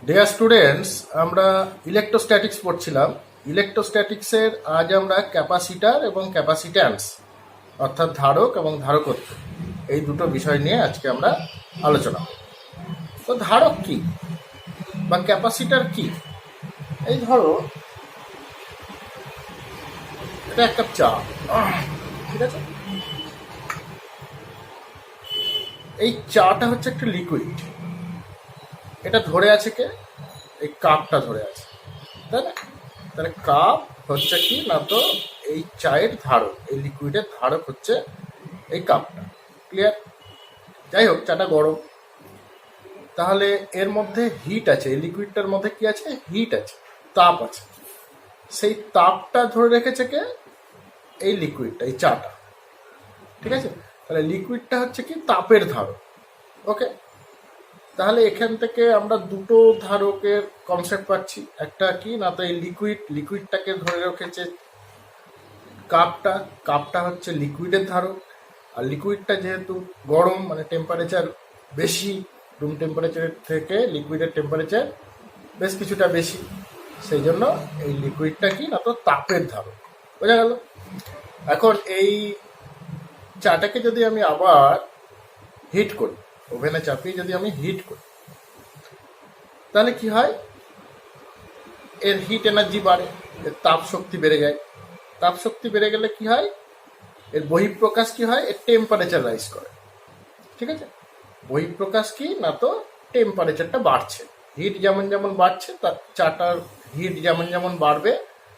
Dear students, আমরা electrostatics পড়ছিলাম। ইলেকট্রোস্ট্যাটিক্সের আজ আমরা ক্যাপাসিটার এবং ক্যাপাসিট্যান্স অর্থাৎ ধারক এবং ধারকত্ব এই দুটো বিষয় নিয়ে আজকে আমরা আলোচনা করব। তো ধারক কি বা ক্যাপাসিটার কি? এই ধরো এটা একটা চা, ঠিক আছে? এই চাটা হচ্ছে একটা লিকুইড। এটা ধরে আছে কে? এই কাপটা ধরে আছে, তাই না? তাহলে কাপ হচ্ছে কি না, তো এই চায়ের ধারক, এই লিকুইডের ধারক হচ্ছে এই কাপটা। ক্লিয়ার? যাই হোক, চাটা গরম, তাহলে এর মধ্যে হিট আছে। এই লিকুইডটার মধ্যে কি আছে? হিট আছে, তাপ আছে। সেই তাপটা ধরে রেখেছে কে? এই লিকুইডটা, এই চাটা। ঠিক আছে? তাহলে লিকুইডটা হচ্ছে কি তাপের ধারক। ওকে, তাহলে এখান থেকে আমরা দুটো ধারকের কনসেপ্ট পাচ্ছি। একটা কি না, তো এই লিকুইডটাকে ধরে রেখেছে কাপটা। কাপটা হচ্ছে লিকুইডের ধারক। আর লিকুইডটা যেহেতু গরম, মানে টেম্পারেচার বেশি, রুম টেম্পারেচারের থেকে লিকুইডের টেম্পারেচার বেশ কিছুটা বেশি, সেই জন্য এই লিকুইডটা কি না, তো তাপের ধারক। বোঝা গেল? এখন এই চাটাকে যদি আমি আবার হিট করি, ওভেনে চাপিয়ে যদি আমি হিট করি, তাহলে কি হয়? এর হিট এনার্জি বাড়ে, এর তাপ শক্তি বেড়ে যায়। তাপ শক্তি বেড়ে গেলে কি হয়? এর বহিঃপ্রকাশ কি হয়? এর টেম্পারেচার রাইজ করে। ঠিক আছে? বহিঃপ্রকাশ কি না, তো টেম্পারেচারটা বাড়ছে। হিট যেমন যেমন বাড়ছে, তার চাটার হিট যেমন যেমন বাড়বে,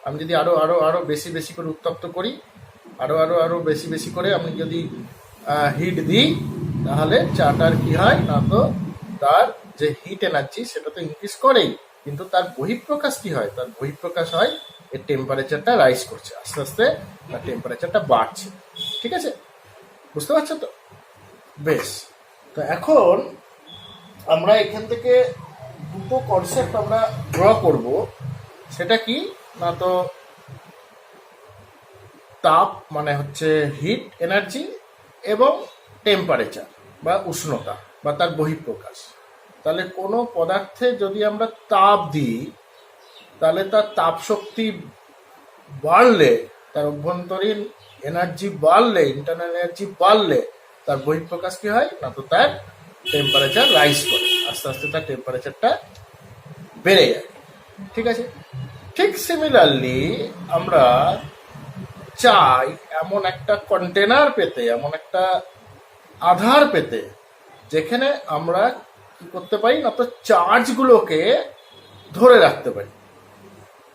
আমি যদি আরো আরো আরো বেশি বেশি করে উত্তপ্ত করি, আরো আরো আরো বেশি বেশি করে আমি যদি হিট দিই, তাহলে চাটার কি হয় না, তো তার যে হিট এনার্জি সেটা তো ইনক্রিজ করেই, কিন্তু তার বহিঃপ্রকাশ কি হয়? তার বহিঃপ্রকাশ হয় এর টেম্পারেচারটা রাইজ করছে, আস্তে আস্তে তার টেম্পারেচারটা বাড়ছে। ঠিক আছে? বুঝতে পারছো তো? বেশ। তো এখন আমরা এখান থেকে দুটো কনসেপ্ট আমরা ড্র করব। সেটা কি না, তো তাপ মানে হচ্ছে হিট এনার্জি, এবং টেম্পারেচার বা উষ্ণতা বা তার বহিঃপ্রকাশ। তাহলে কোনো পদার্থে যদি আমরা তাপ দিই, তাহলে তার তাপ শক্তি বাড়লে, তার অভ্যন্তরীণ এনার্জি বাড়লে, ইন্টারনাল এনার্জি বাড়লে, তার বহিঃপ্রকাশ কি হয় না, তো তার টেম্পারেচার রাইজ করে, আস্তে আস্তে তার টেম্পারেচারটা বেড়ে যায়। ঠিক আছে? ঠিক সিমিলারলি আমরা চাই এমন একটা কন্টেনার পেতে, এমন একটা আধার পেতে, যেখানে আমরা কি করতে পারি না, তো চার্জগুলোকে ধরে রাখতে পারি।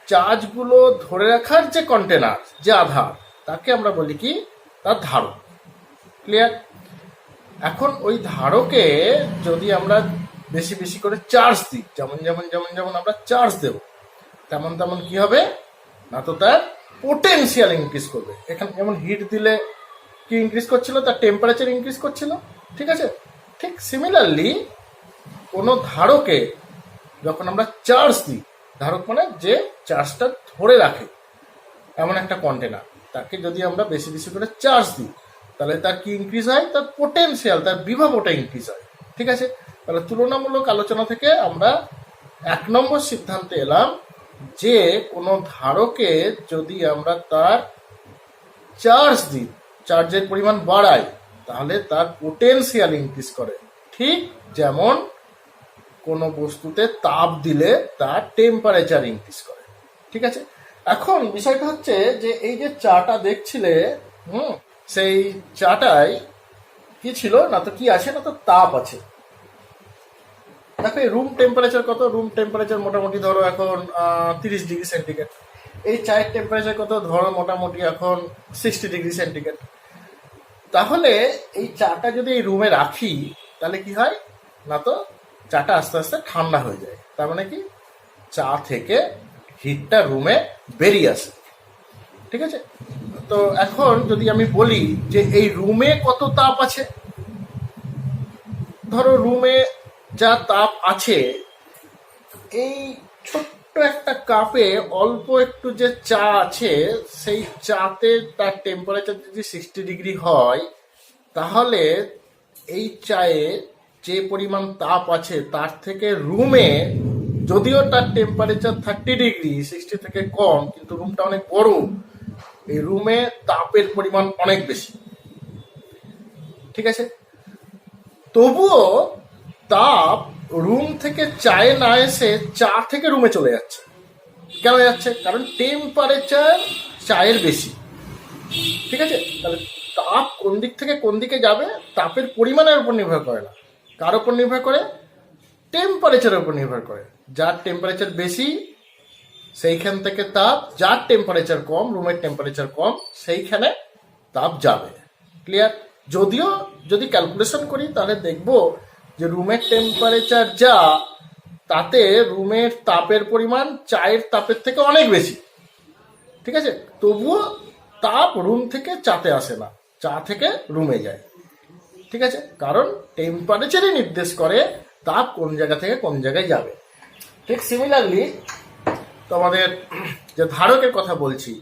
চার্জগুলো ধরে রাখার যে কন্টেনার, যে আধার, তাকে আমরা বলি কি? তার ধারক। ক্লিয়ার? এখন ওই ধারকে যদি আমরা বেশি বেশি করে চার্জ দিই, যেমন যেমন যেমন যেমন আমরা চার্জ দেব, তেমন তেমন কি হবে না, তো তার পোটেনশিয়াল ইনক্রিজ করবে। এখানে যেমন হিট দিলে কি ইনক্রিজ করছিল? তার টেম্পারেচার ইনক্রিজ করছিল। ঠিক আছে? ঠিক সিমিলারলি কোনো ধারকে যখন আমরা চার্জ দিই, ধারক মানে যে চার্জটা ধরে রাখে, এমন একটা কন্টেনার, তাকে যদি আমরা বেশি বেশি করে চার্জ দিই, তাহলে তার কি ইনক্রিজ হয়? তার পোটেনশিয়াল, তার বিভবটা ইনক্রিজ হয়। ঠিক আছে? তাহলে তুলনামূলক আলোচনা থেকে আমরা 1 নম্বর সিদ্ধান্তে এলাম যে কোনো ধারকে যদি আমরা তার চার্জ দিই, চার্জের পরিমাণ বাড়াই, তাহলে তার পোটেনশিয়াল ইনক্রিজ করে। ঠিক যেমন কোনো বস্তুতে তাপ দিলে তার টেম্পারেচার ইনক্রিজ করে। ঠিক আছে? এখন বিষয়টা হচ্ছে যে এই যে চাটা দেখছিলে, সেই চাটায় কি ছিল না, তো কি আছে না, তো তাপ আছে। দেখো এই রুম টেম্পারেচার কত? রুম টেম্পারেচার মোটামুটি ধরো এখন 30 ডিগ্রি সেন্টিগ্রেড। এই চায়ের টেম্পারেচার কত? ধরো মোটামুটি এখন 60 ডিগ্রি সেন্টিগ্রেড। তাহলে এই চাটা যদি এই রুমে রাখি, তাহলে কি হয় না, তো চাটা আস্তে আস্তে ঠান্ডা হয়ে যায়। তার মানে কি? চা থেকে হিটটা রুমে বেরিয়ে আসে। ঠিক আছে? তো এখন যদি আমি বলি যে এই রুমে কত তাপ আছে, ধরো রুমে যা তাপ আছে, এই ছোট্ট একটা কাপে অল্প একটু যে চা আছে, সেই চাতে তার টেম্পারেচার যদি 60 ডিগ্রি হয়, তাহলে এই চায়ে যে পরিমাণ তাপ আছে, তার থেকে রুমে যদিও তার টেম্পারেচার 30 ডিগ্রি 60 থেকে কম, কিন্তু রুমটা অনেক বড়, এই রুমে তাপের পরিমাণ অনেক বেশি। ঠিক আছে, তবুও তাপ রুম থেকে চায়ে না এসে চা থেকে রুমে চলে যাচ্ছে। কেন যাচ্ছে? কারণ টেম্পারেচার চায়ের বেশি। ঠিক আছে, তাহলে তাপ কোন দিক থেকে কোন দিকে যাবে তাপের পরিমাণের উপর নির্ভর করে না, কার উপর নির্ভর করে? টেম্পারেচারের উপর নির্ভর করে। যার টেম্পারেচার বেশি সেইখান থেকে তাপ, যার টেম্পারেচার কম, রুমের টেম্পারেচার কম, সেইখানে তাপ যাবে। ক্লিয়ার? যদিও যদি ক্যালকুলেশন করি তাহলে দেখব যে রুমের টেম্পারেচার যা, তাতে রুমের তাপের পরিমাণ চায়ের তাপের থেকে অনেক বেশি। ঠিক আছে, তবুও তাপ রুম থেকে চাতে আসে না, চা থেকে রুমে যায়। ঠিক আছে, কারণ টেম্পারেচারই নির্দেশ করে তাপ কোন জায়গা থেকে কোন জায়গায় যাবে। ঠিক সিমিলারলি তোমাদের যে ধারকের কথা বলছি,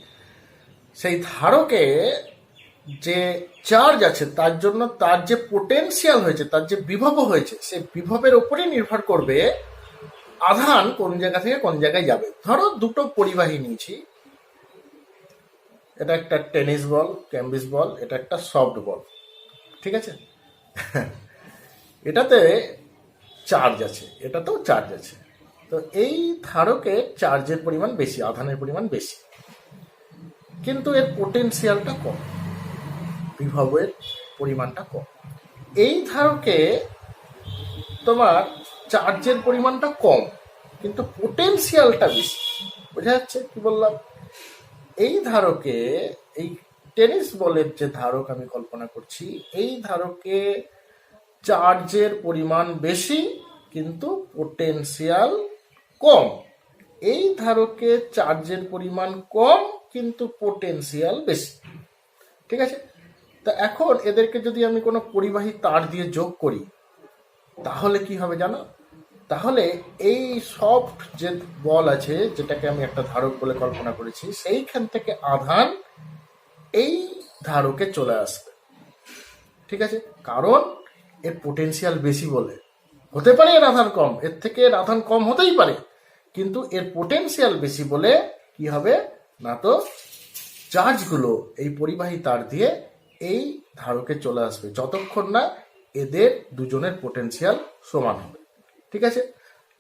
সেই ধারকে যে চার্জ আছে তার জন্য তার যে পোটেনশিয়াল হয়েছে, তার যে বিভব হয়েছে, সেই বিভবের উপরেই নির্ভর করবে আধান কোন জায়গা থেকে কোন জায়গায় যাবে। ধরো দুটো পরিবাহী নিয়েছি, এটা একটা টেনিস বল, ক্যাম্বিস বল, এটা একটা সফট বল। ঠিক আছে, এটাতে চার্জ আছে, এটাতেও চার্জ আছে। তো এই ধারকে চার্জের পরিমাণ বেশি, আধানের পরিমাণ বেশি, কিন্তু এর পোটেনশিয়ালটা কম, বিভবের পরিমাণটা কম। এই ধারকে তোমার চার্জের পরিমাণটা কম, কিন্তু পোটেনশিয়ালটা বেশি। বোঝা যাচ্ছে কি বললাম? এই ধারকে, এই টেনিস বলের যে ধারক আমি কল্পনা করছি, এই ধারকে চার্জের পরিমাণ বেশি কিন্তু পোটেনশিয়াল কম। এই ধারকে চার্জের পরিমাণ কম কিন্তু পোটেনশিয়াল বেশি। ঠিক আছে, তা এখন এদেরকে যদি আমি কোনো পরিবাহী তার দিয়ে যোগ করি তাহলে কি হবে জানো? তাহলে এই সফট যে বল আছে, যেটাকে আমি একটা ধারক বলে কল্পনা করেছি, সেইখান থেকে আধান এই ধারকে চলে আসবে। ঠিক আছে, কারণ এর পোটেনশিয়াল বেশি বলে। হতে পারে এর আধান কম, এর থেকে এর আধান কম হতেই পারে, কিন্তু এর পোটেনশিয়াল বেশি বলে কি হবে না, তো চার্জগুলো এই পরিবাহী তার দিয়ে এই ধারকে চলে আসবে যতক্ষণ না এদের দুজনের পোটেনশিয়াল সমান হবে। ঠিক আছে,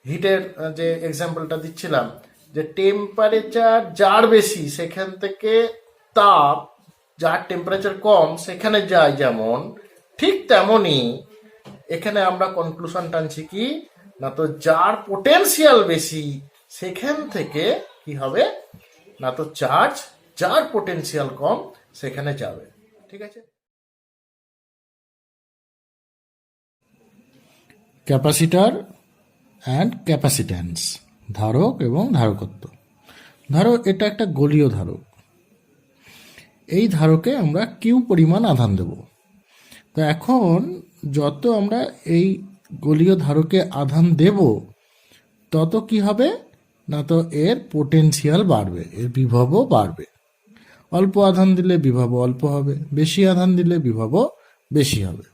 হিটের যে এক্সাম্পলটা দিচ্ছিলাম, যে টেম্পারেচার যার বেশি সেখান থেকে তাপ যার টেম্পারেচার কম সেখানে যায়, যেমন ঠিক তেমনই এখানে আমরা কনক্লুশন টানছি কি না, তো যার পোটেনশিয়াল বেশি সেখান থেকে কি হবে না, তো চার্জ যার পোটেনশিয়াল কম সেখানে যাবে। ঠিক আছে, ক্যাপাসিটর অ্যান্ড ক্যাপাসিট্যান্স, ধারক এবং ধারকত্ব। ধরো এটা একটা গোলীয় ধারক, এই ধারকে আমরা কিউ পরিমাণ আধান দেব। তো এখন যত আমরা এই গোলীয় ধারকে আধান দেব তত কি হবে না, তো এর পোটেনশিয়াল বাড়বে, এর বিভবও বাড়বে। অল্প আধান দিলে বিভবও অল্প হবে, বেশি আধান দিলে বিভবও বেশি হবে।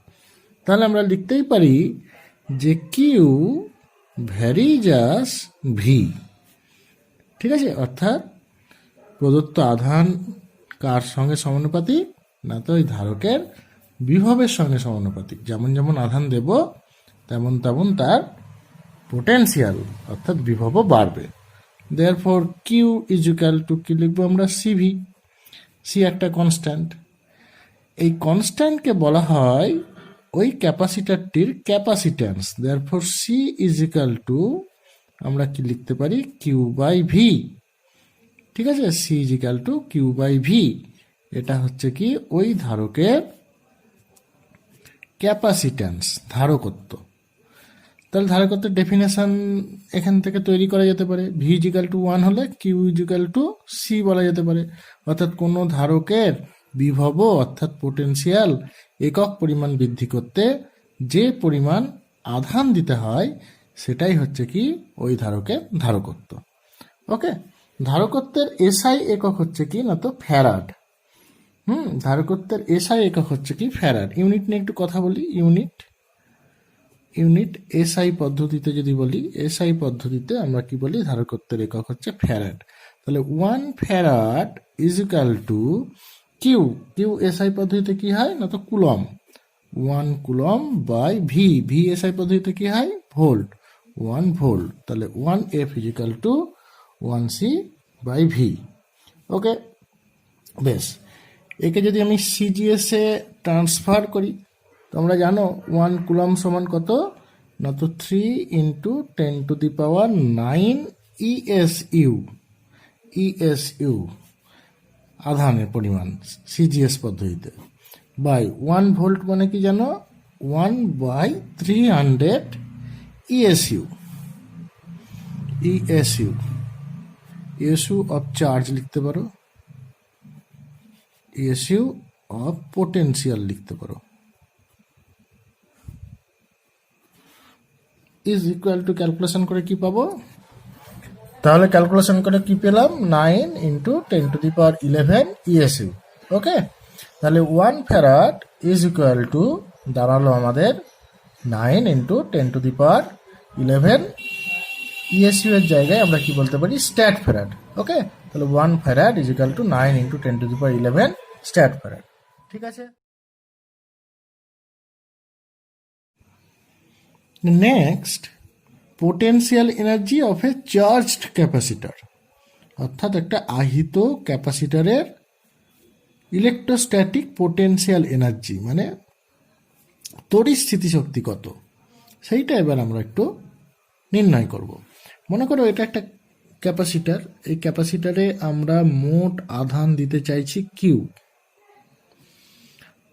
তাহলে আমরা লিখতেই পারি যে কিউ ভ্যারিজাস ভি। ঠিক আছে, অর্থাৎ প্রদত্ত আধান কার সঙ্গে সমানুপাতিক না, তো ওই ধারকের বিভবের সঙ্গে সমানুপাতিক। যেমন যেমন আধান দেব তেমন তেমন তার পোটেনশিয়াল অর্থাৎ বিভবও বাড়বে। Therefore Q is equal to কি লিখবো আমরা, সিভি। সি একটা কনস্ট্যান্ট, এই কনস্ট্যান্টকে বলা হয় ওই ক্যাপাসিটারটির capacitance. Therefore C is equal to আমরা কি লিখতে পারি, কিউ বাই ভি। ঠিক আছে, C is equal to Q by V. এটা হচ্ছে কি ওই ধারকের ক্যাপাসিট্যান্স, ধারকত্ব। তাহলে ধারকত্বের ডেফিনেশন এখান থেকে তৈরি করা যেতে পারে। ভি ইজিক্যাল টু 1 হলে কিউ ইজিক্যাল টু সি বলা যেতে পারে। অর্থাৎ কোনো ধারকের বিভব অর্থাৎ পোটেনশিয়াল একক পরিমাণ বৃদ্ধি করতে যে পরিমাণ আধান দিতে হয় সেটাই হচ্ছে কি ওই ধারকের ধারকত্ব। ওকে, ধারকত্বের এসআই একক হচ্ছে কি না, তো ফ্যারাড। ধারকত্বের এসআই একক হচ্ছে কি ফ্যারাড। ইউনিট নিয়ে একটু কথা বলি। ইউনিট ইউনিট এসআই পদ্ধতিতে যদি বলি, এসআই পদ্ধতিতে আমরা কি বলি, ধারকত্বের একক হচ্ছে ফ্যারাড। তাহলে 1 farad is equal to Q, Q SI পদ্ধতিতে কি হয় না তো coulomb, 1 coulomb by V, V SI পদ্ধতিতে কি হয় ভোল্ট, 1 ভোল্ট। তাহলে 1 F is equal to 1 C by V. Okay, বেশ। একে যদি আমি সিজিএস এ ট্রান্সফার করি, তো আমরা জানো 1 কুলম সমান কত না তো 3 ইন্টু 10⁹ ইএসইউ, ইএসইউ আধানের পরিমাণ সিজিএস পদ্ধতিতে, বাই 1 ভোল্ট মানে কি জানো 1/300 ESU, ESU, ESU of charge লিখতে পারো, ইএসইউ অফ পোটেনশিয়াল লিখতে পারো, ইজ ইকুয়াল টু ক্যালকুলেশন করে কি পাবো, তাহলে ক্যালকুলেশন করে কি পেলাম 9 ইন্টু 10⁻11 ইএসইউ। ওকে, তাহলে 1 ফ্যারাড ইজ ইকুয়াল টু দাঁড়ালো আমাদের 9 ইন্টু 10⁻11 ইএসইউ এর জায়গায় আমরা কি বলতে পারি স্ট্যাট ফ্যারাড। ওকে, তাহলে 1 farad is equal two 9 into 10⁻11 stat farad. ঠিক আছে, next potential energy of A charged capacitor, অর্থাৎ একটা আহিত ক্যাপাসিটরের ইলেকট্রোস্ট্যাটিক পোটেনশিয়াল এনার্জি মানে তড়িৎ স্থিতিশক্তি কত, সেইটা এবার আমরা একটু নির্ণয় করব। মনে করো এটা একটা ক্যাপাসিটর, এই ক্যাপাসিটরে আমরা মোট আধান দিতে চাইছি কিউ।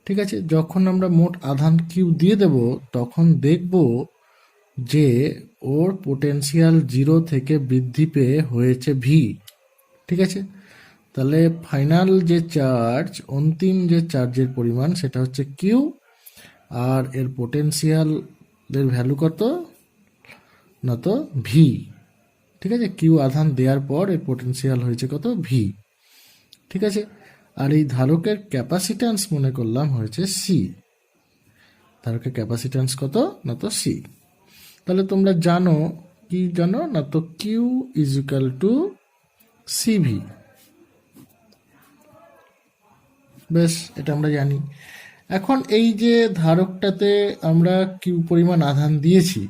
ঠিক আছে, যখন আমরা মোট আধান কিউ দিয়ে দেব তখন দেখব যে ওর পোটেনশিয়াল 0 থেকে বৃদ্ধি পেয়ে হয়েছে ভি। ঠিক আছে, তাহলে ফাইনাল যে চার্জ, অন্তিম যে চার্জের পরিমাণ সেটা হচ্ছে কিউ, আর এর পোটেনশিয়ালের ভ্যালু কত না তো ভি। ঠিক আছে, কিউ আধান দেওয়ার পর এর পোটেনশিয়াল হয়েছে কত ভি। ঠিক আছে, আর এই ধারকের ক্যাপাসিট্যান্স মনে করলাম হয়েছে সি, ধারকের ক্যাপাসিট্যান্স কত না তো সি। তাহলে তোমরা জানো কি জানো না তো Q is equal to CV. বেশ, এটা আমরা জানি। এখন এই যে ধারকটাতে আমরা কিউ পরিমাণ আধান দিয়েছি,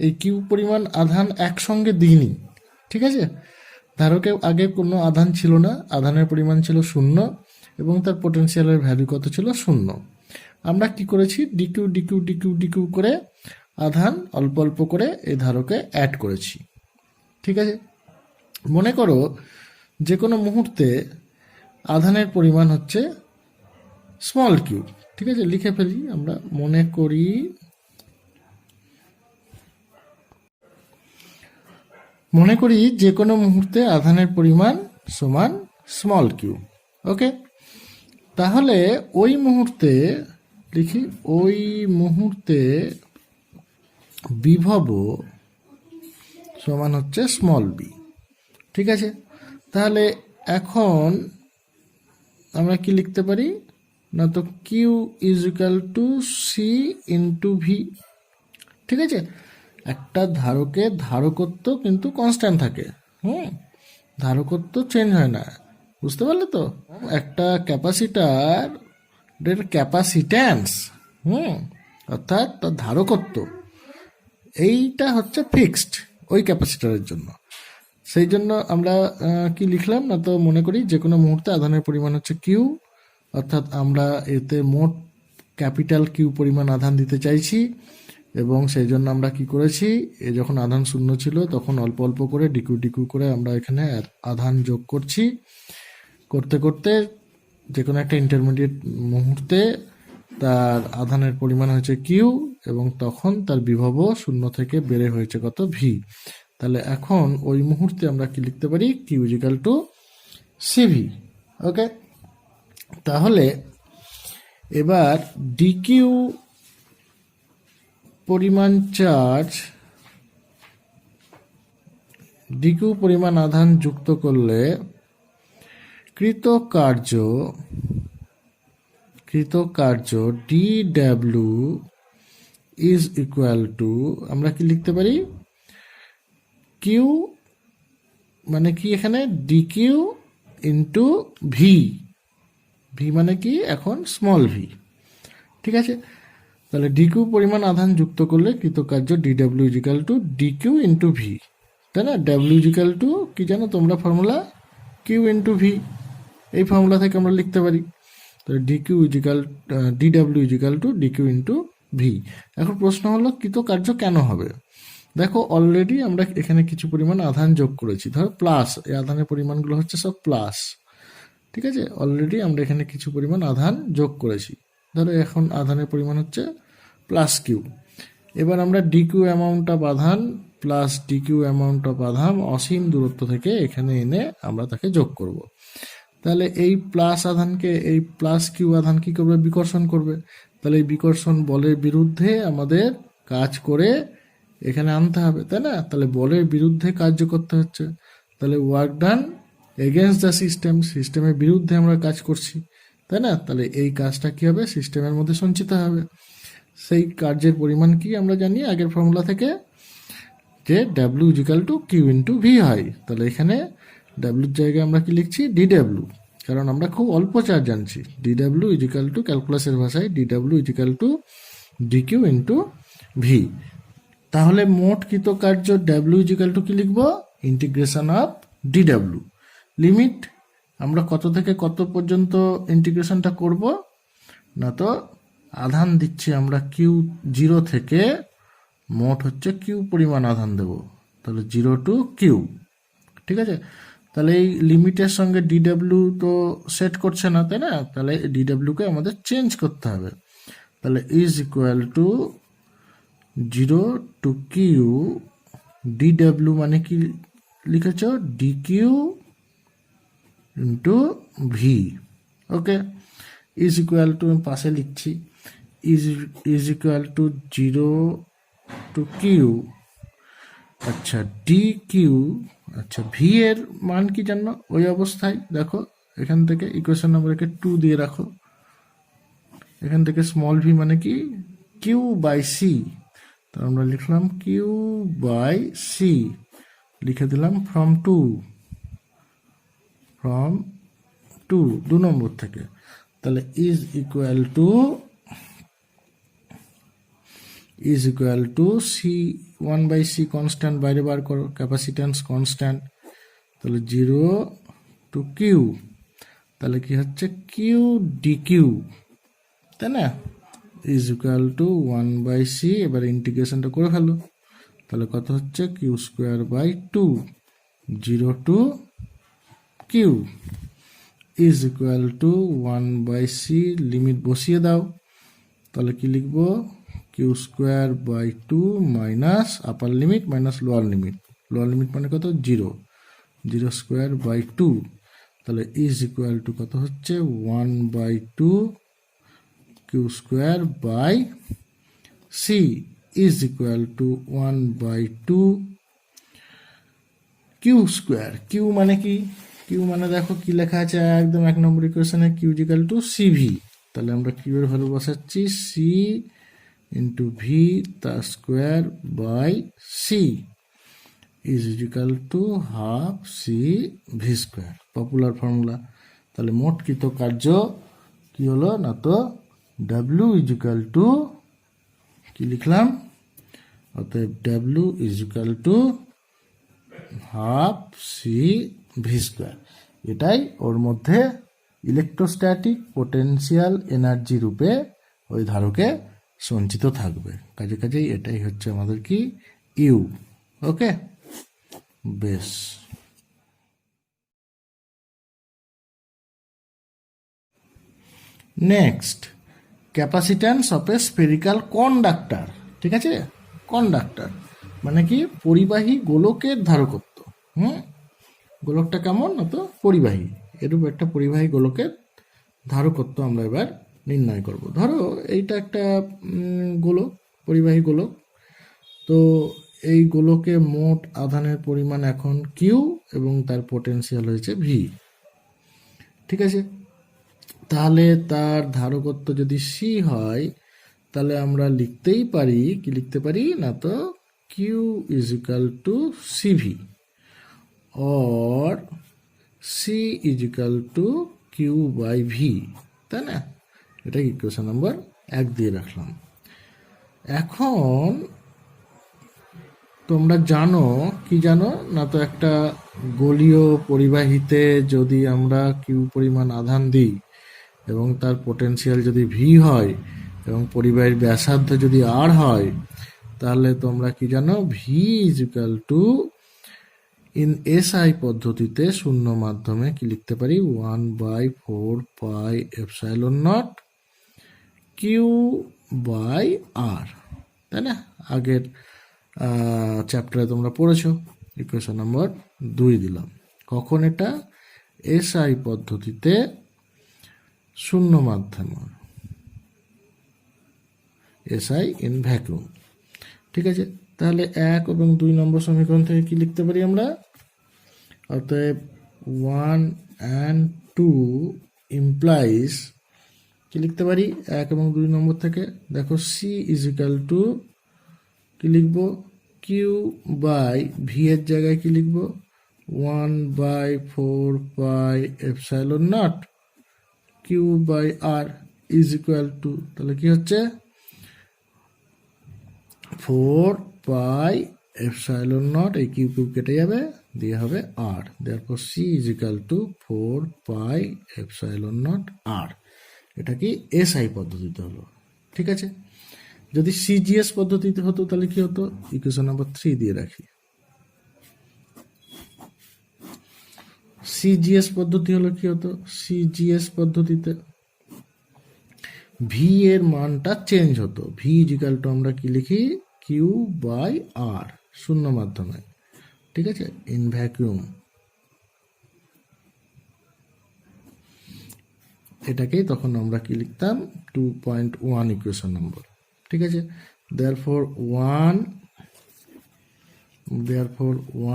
এই কিউ পরিমাণ আধান একসঙ্গে দিইনি। ঠিক আছে, ধারকে আগে কোনো আধান ছিল না, আধানের পরিমাণ ছিল 0 এবং তার পোটেনশিয়ালের ভ্যালু কত ছিল 0। আমরা কি করেছি ডিকিউ ডিকিউ ডিকিউ ডিকিউ করে আধান অল্প অল্প করে এই ধারকে অ্যাড করেছি। ঠিক আছে, মনে করো যে কোনো মুহূর্তে আধানের পরিমাণ হচ্ছে স্মল কিউ। ঠিক আছে, লিখে ফেলি আমরা, মনে করি যে কোনো মুহূর্তে আধানের পরিমাণ সমান স্মল কিউ। ওকে, তাহলে ওই মুহূর্তে লিখি, ওই মুহূর্তে বিভব সমান হচ্ছে স্মল বি। ঠিক আছে, তাহলে এখন আমরা কি লিখতে পারি না তো Q is equal to C into V. ঠিক আছে, একটা ধারকের ধারকত্ব কিন্তু কনস্ট্যান্ট থাকে, ধারকত্ব চেঞ্জ হয় না, বুঝতে পারলে তো। একটা ক্যাপাসিটার ক্যাপাসিট্যান্স অর্থাৎ তার ধারকত্ব এইটা হচ্ছে ফিক্সড ওই ক্যাপাসিটরের জন্য। সেই জন্য আমরা কি লিখলাম না তো মনে করি যে কোনো মুহূর্তে আধানের পরিমাণ হচ্ছে কিউ, অর্থাৎ আমরা এতে মোট ক্যাপিটাল কিউ পরিমাণ আধান দিতে চাইছি এবং সেই জন্য আমরা কি করেছি, এ যখন আধান 0 ছিল তখন অল্প অল্প করে ডিকিউ ডিকিউ করে আমরা এখানে আধান যোগ করছি। করতে করতে যে কোনো একটা ইন্টারমিডিয়েট মুহূর্তে তার আধানের পরিমাণ হয়েছে কিউ এবং তখন তার বিভব 0 থেকে বেড়ে হয়েছে কত ভি। তাহলে এখন ওই মুহূর্তে আমরা কি লিখতে পারি কিউ ইকুয়াল টু সিভি। ওকে, তাহলে এবার ডিকিউ পরিমাণ চার্জ, ডিকিউ পরিমাণ আধান যুক্ত করলে কৃত কার্য D W is equal to, আমরা কি লিখতে পারি, কিউ মানে কি এখানে D Q into V, V মানে কি এখন স্মল ভি। ঠিক আছে, তাহলে ডি কিউ পরিমাণ আধান যুক্ত করলে কৃতকার্য d W is equal to D Q into V, তাই না? ডাব্লিউ ইজিক্যাল টু কি জানো তোমরা ফর্মুলা, কিউ ইন্টু ভি, এই ফর্মুলা থেকে আমরা লিখতে পারি। তাহলে d Q is equal d W is equal to D Q into V. এখন প্রশ্ন হলো কৃতকার্য কেন হবে? দেখো অলরেডি আমরা এখানে কিছু পরিমাণ আধান যোগ করেছি, ধরো প্লাস, এই আধানের পরিমাণগুলো হচ্ছে সব প্লাস। ঠিক আছে, অলরেডি আমরা এখানে কিছু পরিমাণ আধান যোগ করেছি, ধরো এখন আধানের পরিমাণ হচ্ছে প্লাস কিউ। এবার আমরা ডি কিউ অ্যামাউন্ট অফ আধান plus D Q amount of আধান অসীম দূরত্ব থেকে এখানে এনে আমরা তাকে যোগ করব। তাহলে এই প্লাস আধানকে এই প্লাস কিউ আধান কি করবে, বিকর্ষণ করবে। তাহলে এই বিকর্ষণ বলের বিরুদ্ধে আমাদের কাজ করে এখানে আনতে হবে, তাই না? তাহলে বলের বিরুদ্ধে কার্য করতে হচ্ছে, তাহলে work done against the system, সিস্টেমের বিরুদ্ধে আমরা কাজ করছি, তাই না? তাহলে এই কাজটা কি হবে, সিস্টেমের মধ্যে সঞ্চিত হবে। সেই কার্যের পরিমাণ কি আমরা জানি আগের ফর্মুলা থেকে, যে W is equal to Q into V হয়। তাহলে এখানে ডাব্লিউর জায়গায় আমরা কি লিখছি, ডি ডাব্লিউ, কারণ আমরা খুব অল্প চার্জ জানছি। ডি ডাব্লিউ ইজিক্যাল টু ক্যালকুলাসের ভাষায় D W is equal to D Q into V. তাহলে মোট কৃতকার্য ডাব্লিউ ইজিক্যাল টু কি লিখবো, integration of D W. Limit আমরা কত থেকে কত পর্যন্ত ইন্টিগ্রেশনটা করব না, তো আধান দিচ্ছি আমরা কিউ 0 থেকে, মোট হচ্ছে কিউ পরিমাণ আধান দেব, তাহলে 0 টু কিউ। ঠিক আছে, তাহলে এই লিমিটের সঙ্গে ডিডাব্লিউ তো সেট করছে না, তাই না? তাহলে ডিডাব্লিউকে আমাদের চেঞ্জ করতে হবে। তাহলে is equal to 0 to Q, d W মানে কি লিখেছ, d Q into V. Okay, is equal to পাশে লিখছি, is equal to 0 to Q, আচ্ছা ডি কিউ, আচ্ছা ভি এর মান কি জানো, ওই অবস্থায় দেখো এখান থেকে ইকুয়েশন নম্বরকে 2 দিয়ে রাখো, এখান থেকে স্মল ভি মানে কি কিউ বাই সি, তো আমরা লিখলাম কিউ বাই সি, লিখে দিলাম ফ্রম 2 নম্বর থেকে। তাহলে is equal to C 1/c constant বাইরে বার করো, ক্যাপাসিট্যান্স কনস্ট্যান্ট, তাহলে 0 টু কিউ, তাহলে কি হচ্ছে কিউ ডি কিউ, তাই না? ইজ ইকুয়াল টু 1/c, এবার ইন্টিগ্রেশনটা করে ফেলো, তাহলে কত হচ্ছে Q square by 2, 0 to Q is equal to 1/c, limit বসিয়ে দাও, তাহলে কি লিখবো, Q square by 2 minus upper limit minus lower limit, lower limit মানে কত 0, 0 স্কোয়ার বাই 2, তাহলে ইজ ইকুয়াল টু কত হচ্ছে 1/2 Q square by C is equal to 1/2 Q square. Q মানে কি, কিউ মানে দেখো কি লেখা আছে একদম 1 নম্বর ইকুয়েশনে, কিউ ইজিক্যাল টু সিভি, তাহলে আমরা কিউ এর ভ্যালু বসাচ্ছি সি ইন্টু ভি তার square by C is is equal to half C V square, popular formula. তাহলে মোট কৃতকার্য কি হলো না, তো ডাব্লিউ ইজিক্যাল টু কি লিখলাম, অতএব W is equal to half C V square. এটাই ওর মধ্যে ইলেকট্রোস্ট্যাটিক পোটেনশিয়াল এনার্জি রূপে ওই ধারকে সঞ্চিত থাকবে। কাজেই এটাই হচ্ছে আমাদের কি ইউ। ওকে, বেশ। Next, capacitance of A spherical conductor. ঠিক আছে, কন্ডাক্টর মানে কি পরিবাহী গোলকের ধারকত্ব। গোলকটা কেমন না, তো পরিবাহী, এরূপ একটা পরিবাহী গোলকের ধারকত্ব আমরা এবার নির্ণয় করব। ধরো এইটা একটা গোলক, পরিবাহী গোলক, তো এই গোলকে মোট আধানের পরিমাণ এখন কিউ এবং তার পোটেনশিয়াল হয়েছে ভি। ঠিক আছে, তাহলে তার ধারকত্ব যদি সি হয়, তাহলে আমরা লিখতেই পারি, কি লিখতে পারি না তো Q is equal to CV or C is equal to Q by V, তাই না? এটা ইকুয়েশন নাম্বার 1 দিয়ে রাখলাম। এখন তোমরা জানো কি জানো না তো, একটা গোলীয় পরিবাহীতে যদি আমরা কিউ পরিমাণ আধান দিই এবং তার পোটেনশিয়াল যদি ভি হয় এবং পরিবাহীর ব্যাসার্ধ যদি আর হয়, তাহলে তোমরা কি জানো, V is equal to in SI পদ্ধতিতে শূন্য মাধ্যমে কি লিখতে পারি, 1/4 pi epsilon naught Q by R, তাই না? আগের চ্যাপ্টারে তোমরা পড়েছো। ইকুয়েশন নাম্বার 2 দিলাম। কখন এটা? এসআই পদ্ধতিতে শূন্য মাধ্যমে, এসআই ইন ভ্যাকুয়াম। ঠিক আছে, তাহলে 1 এবং 2 নম্বর সমীকরণ থেকে কি লিখতে পারি আমরা? অতএব 1 and 2 ইমপ্লাইজ কি লিখতে পারি 1 এবং 2 নম্বর থেকে? দেখো, সি ইজ ইকাল টু কি লিখবো, কিউ বাই ভি এর জায়গায় কি লিখবো, 1/4 pi epsilon naught Q by R is equal to, তাহলে কি হচ্ছে 4 পাই এপসাইলন নট, এই কিউ কিউ কেটে যাবে, দিয়ে হবে R. Therefore C is equal to 4 pi epsilon naught R. এটা কি এসআই পদ্ধতিতে হলো। ঠিক আছে, যদি সিজিএস পদ্ধতিতে হতো তাহলে কি হতো? ইকুয়েশন নাম্বার 3 দিয়ে রাখি। সিজিএস পদ্ধতি হলো কি হতো? সিজিএস পদ্ধতিতে ভি এর মানটা চেঞ্জ হতো। ভি ইজিক্যাল টু আমরা কি লিখি, কিউ বাই আর, শূন্য মাধ্যমে। ঠিক আছে, ইন ভ্যাকুয়াম। এটাকেই তখন আমরা কি লিখতাম, 2.1 ইকুয়েশন নম্বর। ঠিক আছে, দেয়ারফর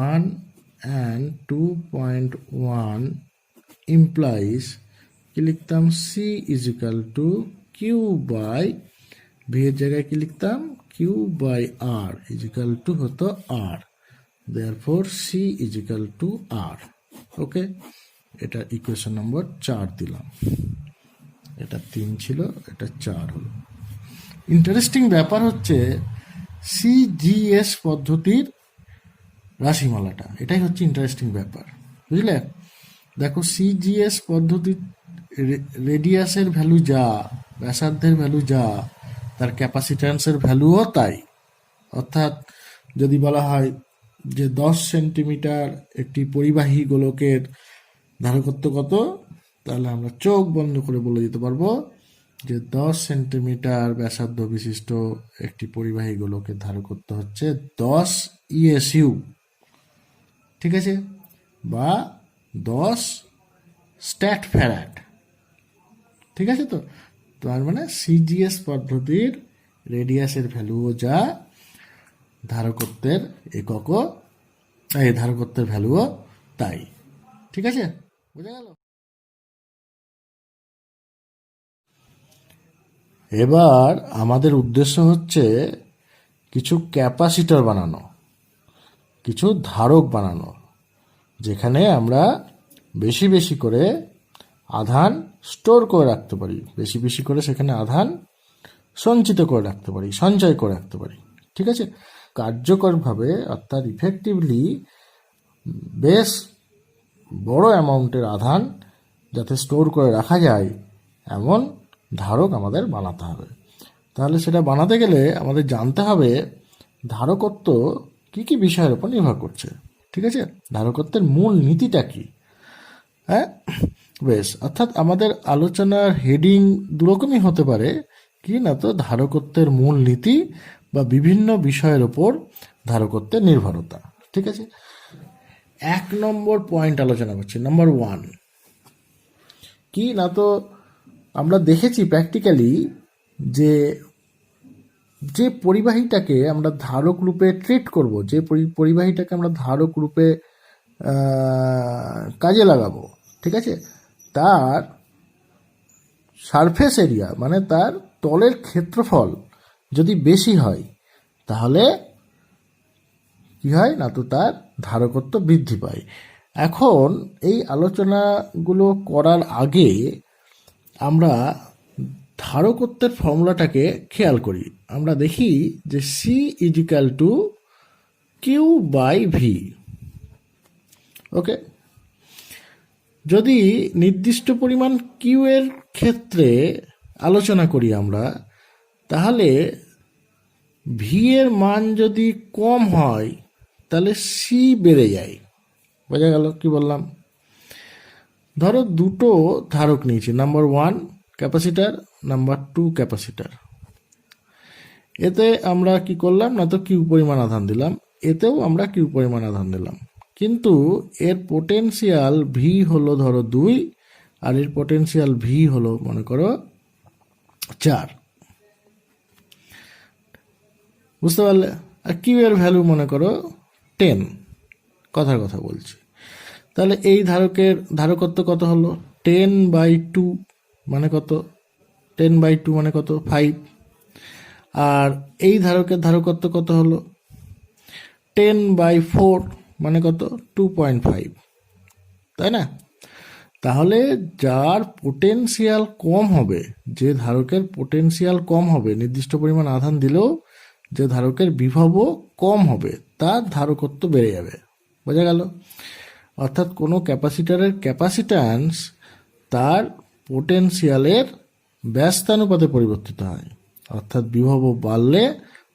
1 and 2.1 implies কি লিখতাম, C is equal to Q by V এর জায়গায় কি লিখতাম, Q by R is equal to হতো R. Therefore C is equal to R. Okay, এটা ইকুয়েশন নম্বর 4 দিলাম। এটা 3 ছিল, এটা 4 হলো। ইন্টারেস্টিং ব্যাপার হচ্ছে সিজিএস পদ্ধতির রাশিমালাটা, এটাই হচ্ছে ইন্টারেস্টিং ব্যাপার, বুঝলে? দেখো, সিজিএস পদ্ধতির রেডিয়াসের ভ্যালু যা, ব্যাসার্ধের ভ্যালু যা, তার ক্যাপাসিট্যান্সের ভ্যালুও তাই। অর্থাৎ যদি বলা হয় যে 10 সেন্টিমিটার একটি পরিবাহী গোলকের ধারকত্ব কত, তাহলে আমরা চোখ বন্ধ করে বলে দিতে পারবো যে 10 সেন্টিমিটার ব্যাসার্ধ বিশিষ্ট একটি পরিবাহী গোলকের ধারকত্ব হচ্ছে 10 ইএসইউ। ঠিক আছে, বা 10 স্ট্যাট ফ্যারাড। ঠিক আছে, তো তার মানে সিজিএস পদ্ধতির রেডিয়াসের ভ্যালুও যা, ধারকত্বের এককও, এই ধারকত্বের ভ্যালুও তাই। ঠিক আছে, বোঝা গেল? এবার আমাদের উদ্দেশ্য হচ্ছে কিছু ক্যাপাসিটর বানানো, কিছু ধারক বানানো, যেখানে আমরা বেশি বেশি করে আধান স্টোর করে রাখতে পারি, বেশি বেশি করে সেখানে আধান সঞ্চিত করে রাখতে পারি, সঞ্চয় করে রাখতে পারি। ঠিক আছে, কার্যকরভাবে অর্থাৎ ইফেক্টিভলি বেশ বড় অ্যামাউন্টের আধান যাতে স্টোর করে রাখা যায় এমন ধারক আমাদের বানাতে হবে। তাহলে সেটা বানাতে গেলে আমাদের জানতে হবে ধারকত্ব কি কি বিষয়ের উপর নির্ভর করছে। ঠিক আছে, ধারকত্বের মূল নীতিটা কি? হ্যাঁ, বেশ, অর্থাৎ আমাদের আলোচনার হেডিং দুরকমই হতে পারে, কি না তো ধারকত্বের মূল নীতি বা বিভিন্ন বিষয়ের উপর ধারকত্বের নির্ভরতা। ঠিক আছে, 1 নম্বর পয়েন্ট আলোচনা করছি, নাম্বার 1। কি না তো আমরা দেখেছি প্র্যাকটিক্যালি যে যে পরিবাহীটাকে আমরা ধারক রূপে ট্রিট করব, যে পরিবাহীটাকে আমরা ধারক রূপে কাজে লাগাবো, ঠিক আছে, তার সারফেস এরিয়া মানে তার তলের ক্ষেত্রফল যদি বেশি হয় তাহলে কি হয় না, তো তার ধারকত্ব বৃদ্ধি পায়। এখন এই আলোচনাগুলো করার আগে আমরা ধারকত্বের ফর্মুলাটাকে খেয়াল করি। আমরা দেখি যে C is equal to Q by V. Okay, যদি নির্দিষ্ট পরিমাণ কিউ এর ক্ষেত্রে আলোচনা করি আমরা, তাহলে ভি এর মান যদি কম হয় তাহলে সি বেড়ে যায়। বোঝা গেল কি বললাম? ধরো দুটো ধারক নিয়েছি, নাম্বার 1 ক্যাপাসিটার, নাম্বার 2 ক্যাপাসিটার। এতে আমরা কি করলাম না, তো কিউ পরিমাণ আধান দিলাম, এতেও আমরা কিউ পরিমাণ আধান দিলাম, কিন্তু এর পোটেনশিয়াল ভি হলো ধরো 2 আর এর পোটেনশিয়াল ভি হলো মনে করো 4। বুঝতে পারলে? আর কিউ এর ভ্যালু মনে করো 10, কথার কথা বলছি। তাহলে এই ধারকত্ব কত হলো? 10/2 মানে কত? 10/2 মানে কত? 5। আর এই ধারকত্ব কত হলো? 10/4 মানে কত? 2.5, তাই না? তাহলে যার পোটেনশিয়াল কম হবে, যে ধারকের পোটেনশিয়াল কম হবে, নির্দিষ্ট পরিমাণ আধান দিলেও যে ধারকের বিভবও কম হবে, তার ধারকত্ব বেড়ে যাবে। বোঝা গেল? অর্থাৎ কোনো ক্যাপাসিটারের ক্যাপাসিট্যান্স তার পোটেনশিয়ালের ব্যস্তানুপাতে পরিবর্তিত হয়। অর্থাৎ বিভব বাড়লে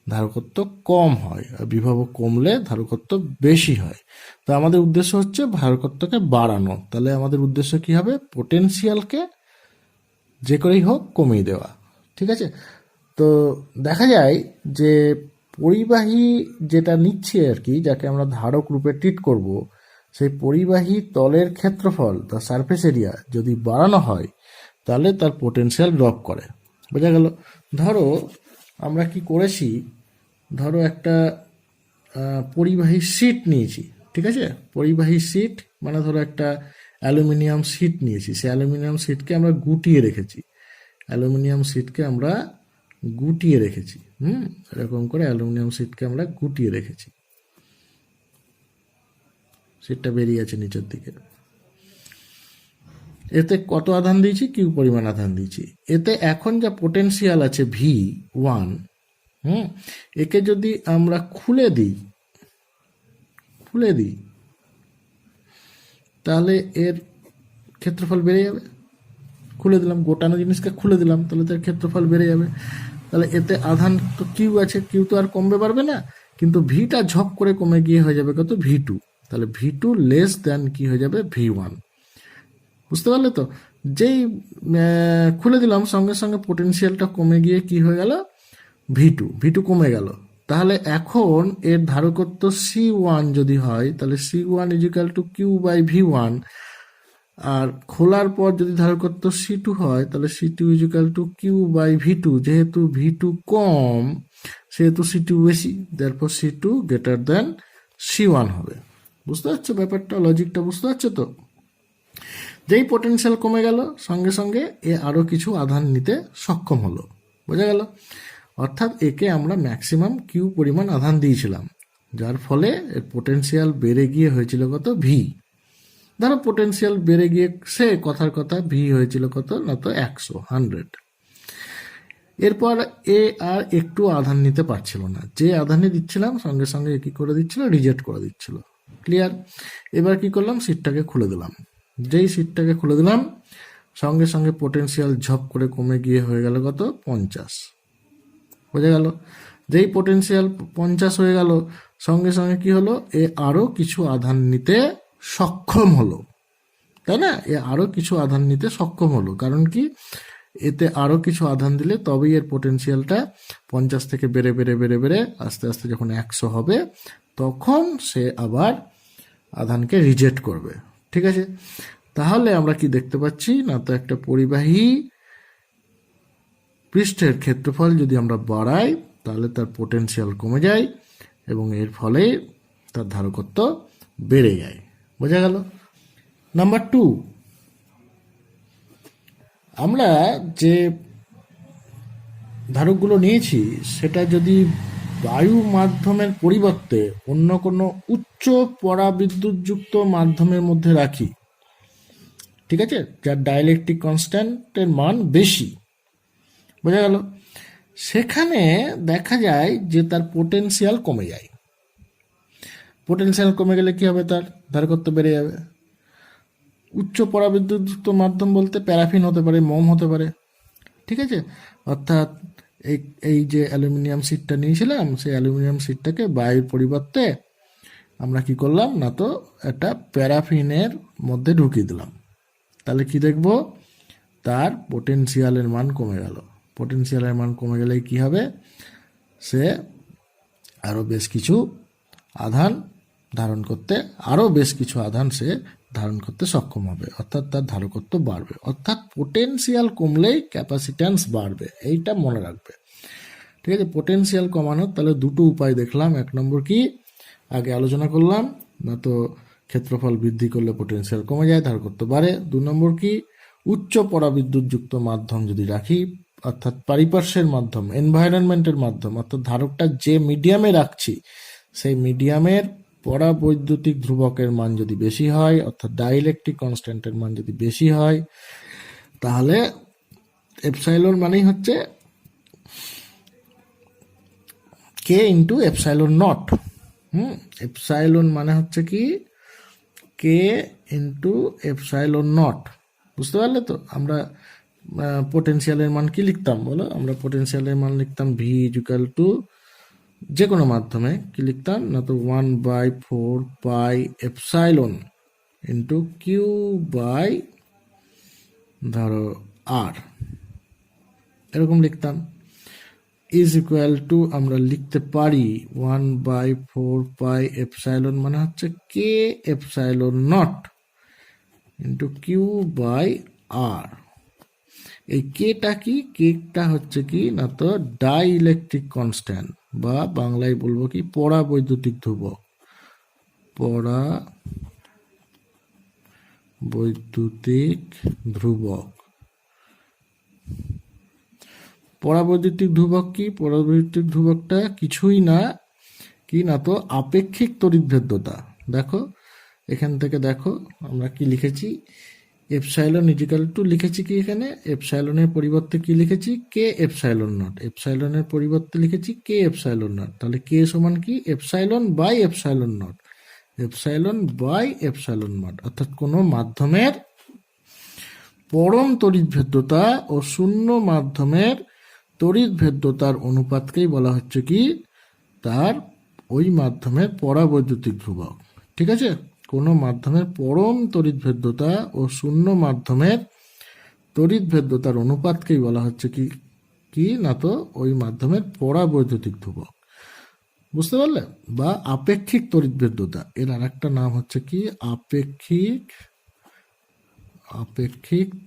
ধারকত্ব কম হয়, আর বিভব কমলে ধারকত্ব বেশি হয়। তো আমাদের উদ্দেশ্য হচ্ছে ধারকত্বকে বাড়ানো। তাহলে আমাদের উদ্দেশ্য কি হবে? পোটেনশিয়ালকে যে করেই হোক কমিয়ে দেওয়া। ঠিক আছে? তো দেখা যায় যে পরিবাহী যেটা নিচ্ছে আর কি, যাকে আমরা ধারক রূপে ট্রিট করব, সেই পরিবাহী তলের ক্ষেত্রফল, তার সারফেস এরিয়া যদি বাড়ানো হয় তাহলে তার পোটেনশিয়াল ড্রপ করে। বোঝা গেল? ধরো আমরা কি করেছি, ধরো একটা পরিবাহী শীট নিয়েছি। ঠিক আছে? পরিবাহী শীট মানে ধরো একটা অ্যালুমিনিয়াম শীট নিয়েছি, সেই অ্যালুমিনিয়াম শীটকে আমরা গুটিয়ে রেখেছি। এরকম করে অ্যালুমিনিয়াম শীটকে আমরা গুটিয়ে রেখেছি। শীটটা বেরিয়ে আছে নিচের দিকে। এতে কত আধান দিয়েছি? কিউ পরিমাণ আধান দিয়েছি। এতে এখন যা পোটেনশিয়াল আছে V1, একে যদি আমরা খুলে দিই তাহলে এর ক্ষেত্রফল বেড়ে যাবে। খুলে দিলাম, গোটানো জিনিসকে খুলে দিলাম, তাহলে তার ক্ষেত্রফল বেড়ে যাবে। তাহলে এতে আধান তো কিউ আছে, কিউ তো আর কমবে পারবে না, কিন্তু ভিটা ঝপ করে কমে গিয়ে হয়ে যাবে কত? V2। তাহলে V2 লেস দেন কি হয়ে যাবে? V1। বুঝতে পারলে তো? যেই খুলে দিলাম সঙ্গে সঙ্গে পোটেনশিয়ালটা কমে গিয়ে কি হয়ে গেল? V2 কমে গেল। তাহলে এখন এর ধারকত্ব C1 যদি হয়, তাহলে C1 is equal to Q by V1। আর খোলার পর যদি ধারকত্ব C2 হয়, তাহলে C2 is equal to Q by V2। যেহেতু V2 কম সেহেতু C2 বেশি, therefore C2 greater than C1 হবে। বুঝতে পারছো ব্যাপারটা? লজিকটা বুঝতে পারছো তো? যেই পোটেনশিয়াল কমে গেল সঙ্গে সঙ্গে এ আরো কিছু আধান নিতে সক্ষম হলো। বোঝা গেল? অর্থাৎ একে আমরা ম্যাক্সিমাম কিউ পরিমাণ আধান দিয়েছিলাম, যার ফলে এর পোটেনশিয়াল বেড়ে গিয়ে হয়েছিল কত? ভি। ধরো পোটেনশিয়াল বেড়ে গিয়ে সে কথার কথা ভি হয়েছিল কত না, তো 100। এরপর এ আর একটু আধান নিতে পারছিল না, যে আধানই দিচ্ছিলাম সঙ্গে সঙ্গে কি করে দিচ্ছিল? রিজেক্ট করে দিচ্ছিল। ক্লিয়ার? এবার কি করলাম? সিটটাকে খুলে দিলাম। যেই সিটটাকে খুলে দিলাম সঙ্গে সঙ্গে পোটেনশিয়াল ঝপ করে কমে গিয়ে হয়ে গেল কত? 50। বোঝা গেল? যেই পোটেনশিয়াল 50 হয়ে গেল সঙ্গে সঙ্গে কি হলো? এ আরো কিছু আধান নিতে সক্ষম হলো, তাই না? এ আরো কিছু আধান নিতে সক্ষম হলো। কারণ কি? এতে আরো কিছু আধান দিলে তবেই এর পোটেনশিয়ালটা 50 থেকে বেড়ে বেড়ে বেড়ে বেড়ে আস্তে আস্তে যখন 100 হবে, তখন সে আবার আধানকে রিজেক্ট করবে। ঠিক আছে? তাহলে আমরা কি দেখতে পাচ্ছি না, তো একটা পরিবাহী পৃষ্ঠের ক্ষেত্রফল যদি আমরা বাড়াই তাহলে তার পোটেনশিয়াল কমে যায় এবং এর ফলে তার ধারকত্ব বেড়ে যায়। বোঝা গেল? নাম্বার 2, আমরা যে ধারকগুলো নিয়েছি সেটা যদি বায়ু মাধ্যমের পরিবর্তে অন্য কোনো উচ্চ পরাবিদ্যুৎযুক্ত মাধ্যমের মধ্যে রাখি, ঠিক আছে, যার ডাইলেকট্রিক কনস্ট্যান্টের মান বেশি, বোঝা গেল, সেখানে দেখা যায় যে তার পোটেনশিয়াল কমে যায়। পোটেনশিয়াল কমে গেলে কি হবে, তার ধারকত্ব বেড়ে যাবে। উচ্চ পরাবিদ্যুৎযুক্ত মাধ্যম বলতে প্যারাফিন হতে পারে, মোম হতে পারে, ঠিক আছে। অর্থাৎ এই এই যে অ্যালুমিনিয়াম শিটটা নিয়েছিলাম, সেই অ্যালুমিনিয়াম শিটটাকে বায়ুর পরিবর্তে আমরা কি করলাম না, তো একটা প্যারাফিনের মধ্যে ঢুকিয়ে দিলাম। তাহলে কি দেখব, তার পোটেনশিয়ালের মান কমে গেল। পোটেনশিয়ালের মান কমে গেলেই কি হবে, সে আরও বেশ কিছু আধান ধারণ করতে, আরও বেশ কিছু আধান সে ধারণ করতে সক্ষম হবে, অর্থাৎ তার ধারকত্ব বাড়বে। অর্থাৎ পোটেনশিয়াল কমলেই ক্যাপাসিট্যান্স বাড়বে, এইটা মনে রাখবে, ঠিক আছে। পোটেনশিয়াল কমানোর তাহলে দুটো উপায় দেখলাম। এক নম্বর কি আগে আলোচনা করলাম না, তো ক্ষেত্রফল বৃদ্ধি করলে পোটেনশিয়াল কমে যায়, ধারকত্ব বাড়ে। 2 নম্বর কি, উচ্চ পরাবিদ্যুৎযুক্ত মাধ্যম যদি রাখি, অর্থাৎ পারিপার্শ্বের মাধ্যম, এনভায়রনমেন্টের মাধ্যম, অর্থাৎ ধারকটা যে মিডিয়ামে রাখছি সেই মিডিয়ামের পরাবৈদ্যুতিক ধ্রুবকের মান যদি বেশি হয়, অর্থাৎ ডাইইলেকট্রিক কনস্ট্যান্টের মান যদি বেশি হয়, তাহলে এপসাইলন মানেই হচ্ছে কে ইন্টু এপসাইলন নট। এপসাইলন মানে হচ্ছে কি কে ইন্টু এপসাইলন নট, বুঝতে পারলে তো। আমরা পোটেনশিয়ালের মান কি লিখতাম বলো, আমরা পোটেনশিয়ালের মান লিখতাম ভি ইকুয়াল টু যে কোনো মাধ্যমে কি লিখতাম না, তো 1/4 pi epsilon into Q by ধরো আর, এরকম লিখতাম। ইজ ইকুয়াল টু আমরা লিখতে পারি 1/4 পাই এপসাইলন মানে হচ্ছে K epsilon naught into Q by R. এই কেটা কি, কেটা হচ্ছে কি না, তো ডাই ইলেকট্রিক কনস্ট্যান্ট, বা বাংলায় বলবো কি পরাবৈদ্যুতিক ধ্রুবক। পরাবৈদ্যুতিক ধ্রুবক, পরাবৈদ্যুতিক ধ্রুবক কি, পরাবৈদ্যুতিক ধ্রুবকটা কিছুই না কি না, তো আপেক্ষিক তড়িৎভেদ্যতা। দেখো এখান থেকে দেখো আমরা কি লিখেছি, এপসাইলন ইজিক্যাল টু লিখেছি কি, এখানে এপসাইলনের পরিবর্তে কি লিখেছি, কে এপসাইলন নট। এপসাইলনের পরিবর্তে লিখেছি কে এপসাইলন নট, তাহলে কে সমান কি epsilon by epsilon naught, epsilon by epsilon naught. অর্থাৎ কোনো মাধ্যমের পরম তড়িৎভেদ্যতা ও শূন্য মাধ্যমের তড়িৎভেদ্যতার অনুপাতকেই বলা হচ্ছে কি তার ওই মাধ্যমের পরাবৈদ্যুতিক ধ্রুবক, ঠিক আছে। কোনো মাধ্যমের পরম তড়িৎভেদ্যতা ও শূন্য মাধ্যমের তড়িৎভেদ্যতার অনুপাতকেই বলা হচ্ছে কি কি না, তো ওই মাধ্যমের পরাবৈদ্যুতিক ধ্রুবক, বুঝতে পারলে। বা আপেক্ষিক তড়িৎভেদ্যতা, এর আর একটা নাম হচ্ছে কি আপেক্ষিক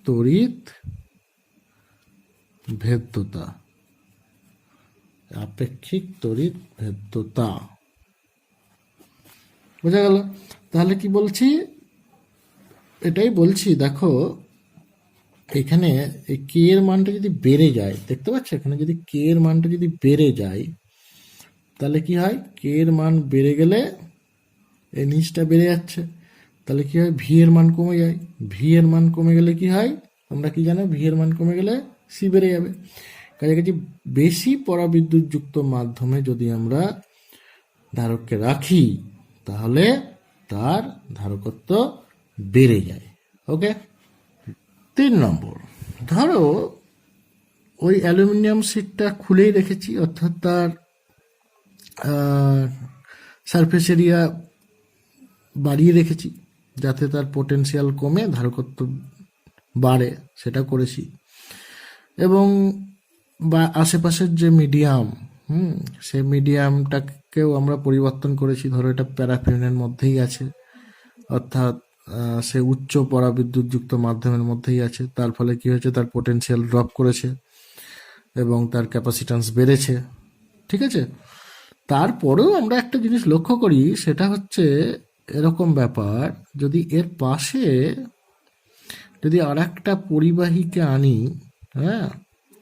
তড়িৎ ভেদ্যতা, আপেক্ষিক তড়িৎ ভেদ্যতা, বোঝা গেল। তাহলে কি বলছি, এটাই বলছি, দেখো এখানে এই কে এর মানটা যদি বেড়ে যায়, দেখতে পাচ্ছ এখানে যদি কে এর মানটা যদি বেড়ে যায়, তাহলে কি হয়, কে এর মান বেড়ে গেলে এই নিচটা বেড়ে যাচ্ছে, তাহলে কি হয়, ভি এর মান কমে যায়। ভি এর মান কমে গেলে কি হয়, তোমরা কি জানো, ভি এর মান কমে গেলে সি বেড়ে যাবে। কাছাকাছি বেশি পরাবিদ্যুৎযুক্ত মাধ্যমে যদি আমরা ধারককে রাখি, তাহলে তার ধারকত্ব বেড়ে যায়। ওকে। 3 নম্বর, ধরো ওই অ্যালুমিনিয়াম শিটটা খুলেই রেখেছি, অর্থাৎ তার সারফেস এরিয়া বাড়িয়ে রেখেছি যাতে তার পোটেনশিয়াল কমে ধারকত্ব বাড়ে, সেটা করেছি। এবং বা আশেপাশের যে মিডিয়াম, সেই মিডিয়ামটাকেও আমরা পরিবর্তন করেছি। ধরো এটা প্যারাফিনের মধ্যেই আছে, অর্থাৎ সে উচ্চ পরাবিদ্যুৎযুক্ত মাধ্যমের মধ্যেই আছে, তার ফলে কি হয়েছে, তার পোটেনশিয়াল ড্রপ করেছে এবং তার ক্যাপাসিট্যান্স বেড়েছে, ঠিক আছে। তারপরেও আমরা একটা জিনিস লক্ষ্য করি, সেটা হচ্ছে এরকম ব্যাপার, যদি এর পাশে যদি আর একটা পরিবাহীকে আনি, হ্যাঁ,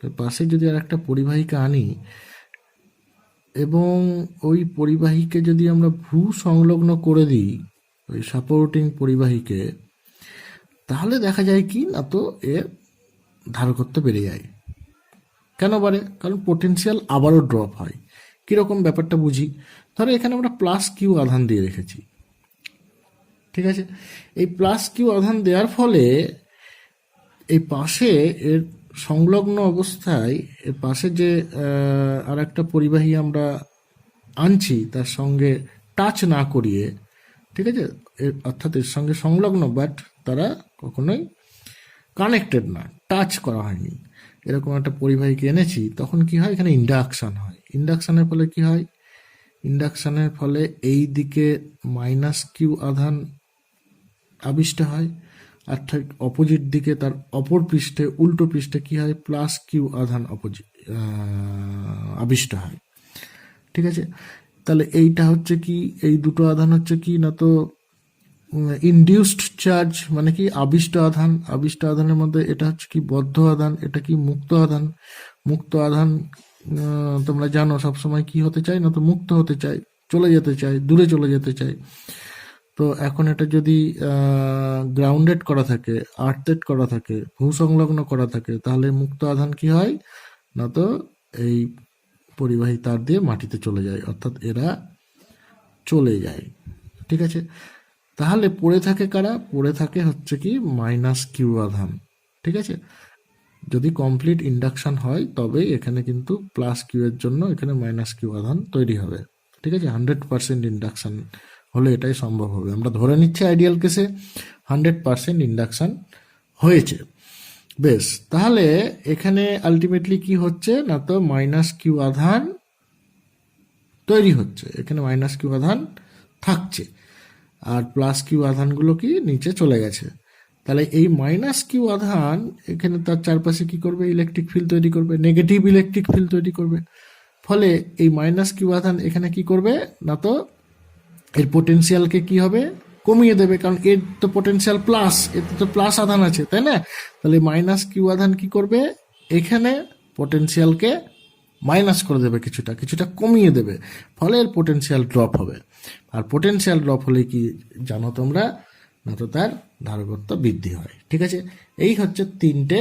এর পাশে যদি আর একটা পরিবাহিকা আনি এবং ওই পরিবাহীকে যদি আমরা ভূ সংলগ্ন করে দিই ওই সাপোর্টিং পরিবাহীকে, তাহলে দেখা যায় কি না তো এর ধারকত্ব বেড়ে যায়। কেন বাড়ে? কারণ পোটেনশিয়াল আবারও ড্রপ হয়। কীরকম ব্যাপারটা বুঝি। ধরো এখানে আমরা প্লাস কিউ আধান দিয়ে রেখেছি, ঠিক আছে। এই প্লাস কিউ আধান দেওয়ার ফলে এই পাশে এর সংলগ্ন অবস্থায় এর পাশে যে আর একটা পরিবাহী আমরা আনছি তার সঙ্গে টাচ না করিয়ে, ঠিক আছে, অর্থাৎ এর সঙ্গে সংলগ্ন বাট তারা কখনোই কানেক্টেড না, টাচ করা হয়নি, এরকম একটা পরিবাহীকে এনেছি, তখন কি হয়? এখানে ইন্ডাকশান হয়। ইন্ডাকশানের ফলে কি হয়? ইন্ডাকশানের ফলে এই দিকে মাইনাস কিউ আধান আবিষ্ট হয়, আর ঠিক অপোজিট দিকে তার অপর পৃষ্ঠে উল্টো পৃষ্ঠে কি হয়? প্লাস কিউ আধান আবিষ্ট হয়, ঠিক আছে। তাহলে এইটা হচ্ছে কি, এই দুটো আধান হচ্ছে কি না তো ইনডিউসড চার্জ, মানে কি আবিষ্ট আধান। আবিষ্ট আধানের মধ্যে এটা হচ্ছে কি বদ্ধ আধান, এটা কি মুক্ত আধান। মুক্ত আধান তোমরা জানো সবসময় কি হতে চায় না তো মুক্ত হতে চায়, চলে যেতে চায়, দূরে চলে যেতে চায়। তো এখন এটা যদি গ্রাউন্ডেড করা থাকে, আর্থেড করা থাকে, ভূসংলগ্ন করা থাকে, তাহলে মুক্ত আধান কি হয় না তো এই পরিবাহী তার দিয়ে মাটিতে চলে যায়, অর্থাৎ এরা চলে যায়, ঠিক আছে। তাহলে পড়ে থাকে কারা? পড়ে থাকে হচ্ছে কি মাইনাস কিউ আধান, ঠিক আছে। যদি কমপ্লিট ইন্ডাকশন হয় তবে এখানে কিন্তু প্লাস কিউ এর জন্য এখানে মাইনাস কিউ আধান তৈরি হবে, ঠিক আছে। 100% ইন্ডাকশন হলে এটাই সম্ভব হবে। আমরা ধরে নিচ্ছি আইডিয়াল কেসে 100% ইন্ডাকশন হয়েছে। বেশ, তাহলে এখানে আলটিমেটলি কি হচ্ছে না তো মাইনাস কিউ আধান তৈরি হচ্ছে, এখানে মাইনাস কিউ আধান থাকছে, আর প্লাস কিউ আধানগুলো কি নিচে চলে গেছে। তাহলে এই মাইনাস কিউ আধান এখানে তার চারপাশে কি করবে? ইলেকট্রিক ফিল্ড তৈরি করবে, নেগেটিভ ইলেকট্রিক ফিল্ড তৈরি করবে। ফলে এই মাইনাস কিউ আধান এখানে কি করবে না তো এর পোটেনশিয়ালকে কি হবে? কমিয়ে দেবে, কারণ এর তো পোটেনশিয়াল প্লাস, এতে তো প্লাস আধান আছে, তাই না? তাহলে মাইনাস কিউ আধান কি করবে? এখানে পোটেনশিয়ালকে মাইনাস করে দেবে, কিছুটা কিছুটা কমিয়ে দেবে, ফলে এর পোটেনশিয়াল ড্রপ হবে। আর পোটেনশিয়াল ড্রপ হলে কি জানো তোমরা না তো তার ধারকত্ব বৃদ্ধি হয়, ঠিক আছে। এই হচ্ছে তিনটে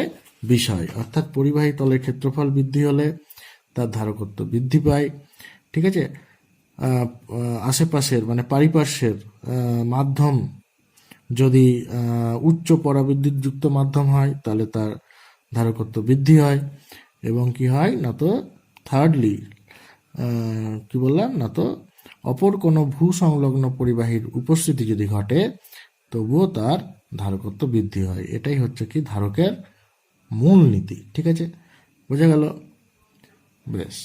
বিষয়, অর্থাৎ পরিবাহী তলের ক্ষেত্রফল বৃদ্ধি হলে তার ধারকত্ব বৃদ্ধি পায়, ঠিক আছে। আশেপাশের মানে পারিপার্শ্বের মাধ্যম যদি উচ্চ পরাবিদ্যুৎযুক্ত মাধ্যম হয় তাহলে তার ধারকত্ব বৃদ্ধি হয়, এবং কি হয় না তো থার্ডলি কি বললাম না তো অপর কোনো ভূ সংলগ্ন পরিবাহীর উপস্থিতি যদি ঘটে তবুও তার ধারকত্ব বৃদ্ধি হয়। এটাই হচ্ছে কি ধারকের মূল নীতি, ঠিক আছে, বোঝা গেল? বেশ।